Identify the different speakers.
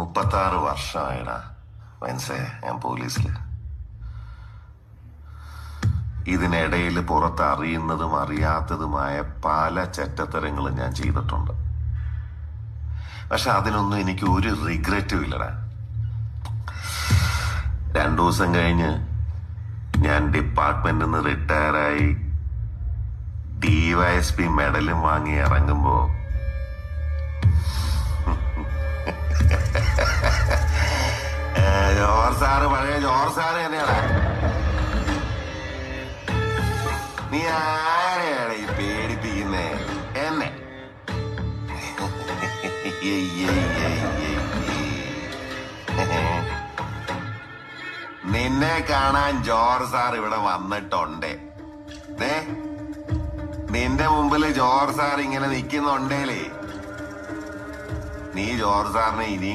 Speaker 1: 36 വർഷമായിടാ മനസ്സേ ഞാൻ പോലീസില്. ഇതിനിടയിൽ പുറത്ത് അറിയുന്നതും അറിയാത്തതുമായ പല ചെറ്റത്തരങ്ങളും ഞാൻ ചെയ്തിട്ടുണ്ട്. പക്ഷെ അതിനൊന്നും എനിക്ക് ഒരു റിഗ്രറ്റും ഇല്ലടാ. 2 ദിവസം കഴിഞ്ഞ് ഞാൻ ഡിപ്പാർട്ട്മെന്റിൽ നിന്ന് റിട്ടയറായി DYSP മെഡലും വാങ്ങി ഇറങ്ങുമ്പോ ജോർജ് സാറ് പഴയ ജോർജ് സാറ് തന്നെയാണ്. നീ ആരെയാണ് ഈ പേടിപ്പിക്കുന്നേ? എന്നെ നിന്നെ കാണാൻ ജോർജ് സാർ ഇവിടെ വന്നിട്ടുണ്ട്. നിന്റെ മുമ്പില് ജോർജ് സാർ ഇങ്ങനെ നിൽക്കുന്നുണ്ടേലേ നീ ജോർജ് സാറിനെ ഇനിയും